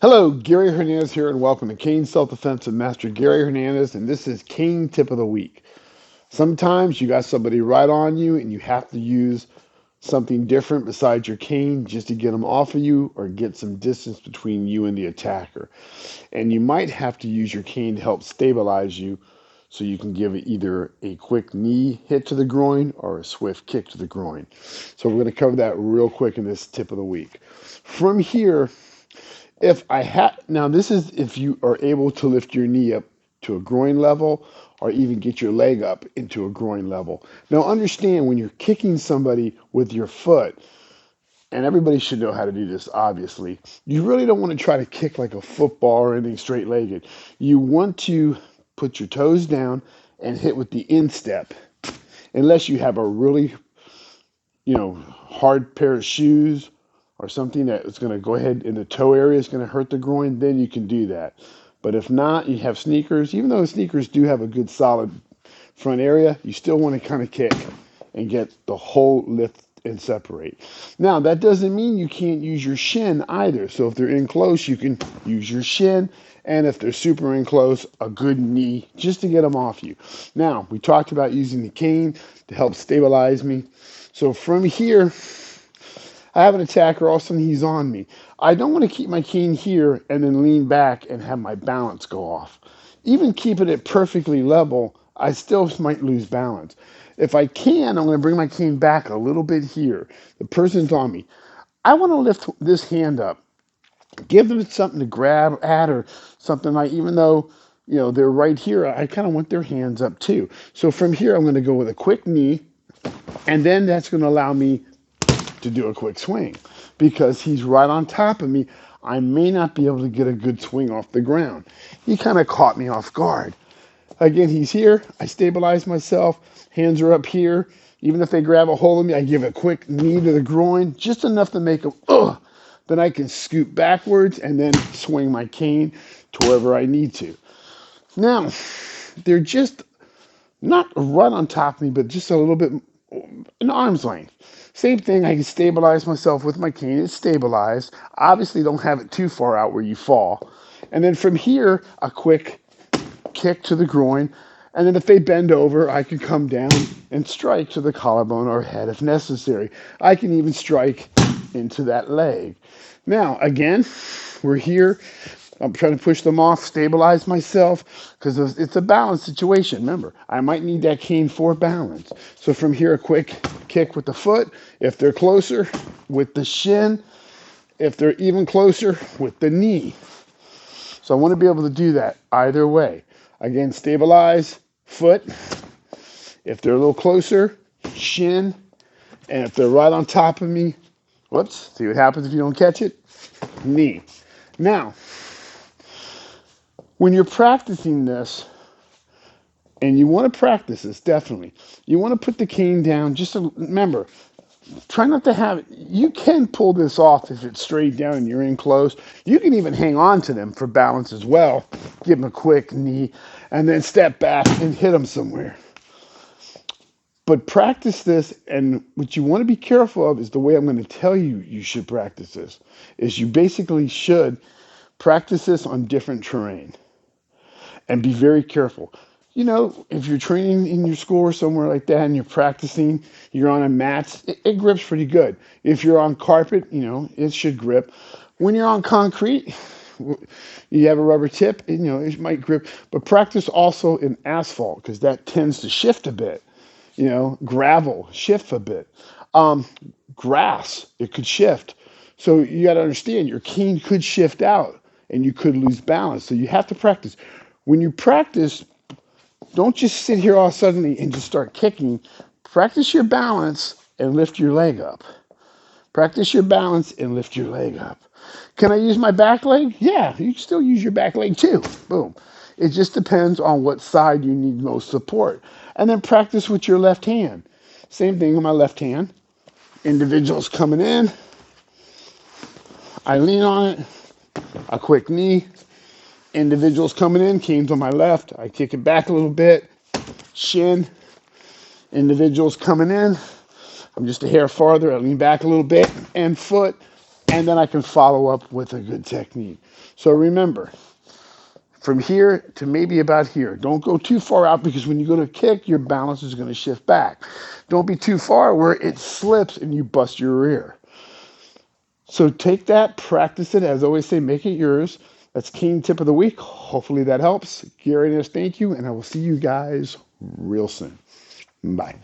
Hello, Gary Hernandez here, and welcome to Cane Self-Defense with Master Gary Hernandez, and this is Cane Tip of the Week. Sometimes you got somebody right on you, and you have to use something different besides your cane just to get them off of you or get some distance between you and the attacker. And you might have to use your cane to help stabilize you so you can give either a quick knee hit to the groin or a swift kick to the groin. So we're going to cover that real quick in this tip of the week. From here, if I had now, this is if you are able to lift your knee up to a groin level or even get your leg up into a groin level. Now, understand when you're kicking somebody with your foot, and everybody should know how to do this, obviously, you really don't want to try to kick like a football or anything straight legged. You want to put your toes down and hit with the instep, unless you have a really, hard pair of shoes or something that is going to go ahead in the toe area is going to hurt the groin, then you can do that. But if not, you have sneakers. Even though the sneakers do have a good solid front area, you still want to kind of kick and get the whole lift and separate. Now, that doesn't mean you can't use your shin either. So if they're in close, you can use your shin. And if they're super in close, a good knee just to get them off you. Now, we talked about using the cane to help stabilize me. So from here, I have an attacker, all of a sudden he's on me. I don't want to keep my cane here and then lean back and have my balance go off. Even keeping it perfectly level, I still might lose balance. If I can, I'm going to bring my cane back a little bit here. The person's on me. I want to lift this hand up, give them something to grab at or something like, even though, they're right here, I kind of want their hands up too. So from here, I'm going to go with a quick knee, and then that's going to allow me to do a quick swing because he's right on top of me. I may not be able to get a good swing off the ground. He kind of caught me off guard. Again, he's here. I stabilize myself. Hands are up here. Even if they grab a hold of me, I give a quick knee to the groin, just enough to make them, ugh. Then I can scoot backwards and then swing my cane to wherever I need to. Now, they're just not right on top of me, but just a little bit an arm's length. Same thing, I can stabilize myself with my cane. It's stabilized. Obviously, don't have it too far out where you fall. And then from here, a quick kick to the groin. And then if they bend over, I can come down and strike to the collarbone or head if necessary. I can even strike into that leg. Now, again, we're here. I'm trying to push them off, stabilize myself, because it's a balance situation. Remember, I might need that cane for balance. So from here, a quick kick with the foot. If they're closer, with the shin. If they're even closer, with the knee. So I want to be able to do that either way. Again, stabilize, foot. If they're a little closer, shin. And if they're right on top of me, whoops, see what happens if you don't catch it? Knee. Now, when you're practicing this, and you want to practice this, definitely, you want to put the cane down. Just to, remember, try not to have it. You can pull this off if it's straight down and you're in close. You can even hang on to them for balance as well. Give them a quick knee and then step back and hit them somewhere. But practice this, and what you want to be careful of is the way I'm going to tell you you should practice this, is you basically should practice this on different terrain and be very careful. If you're training in your school or somewhere like that and you're practicing, you're on a mat, it grips pretty good. If you're on carpet, it should grip. When you're on concrete, you have a rubber tip, it might grip. But practice also in asphalt because that tends to shift a bit. Gravel, shift a bit. Grass, it could shift. So you got to understand your cane could shift out and you could lose balance. So you have to practice. When you practice, don't just sit here all suddenly and just start kicking. Practice your balance and lift your leg up. Practice your balance and lift your leg up. Can I use my back leg? Yeah, you can still use your back leg too. Boom. It just depends on what side you need most support. And then practice with your left hand. Same thing on my left hand. Individuals coming in. I lean on it. A quick knee. Individuals coming in. Canes on my left. I kick it back a little bit. Shin. Individuals coming in. I'm just a hair farther. I lean back a little bit. And foot. and then I can follow up with a good technique. So remember, from here to maybe about here. Don't go too far out because when you go to kick, your balance is going to shift back. Don't be too far where it slips and you bust your rear. So take that, practice it. As I always say, make it yours. That's King Tip of the Week. Hopefully that helps. Gary Hernandez, thank you, and I will see you guys real soon. Bye.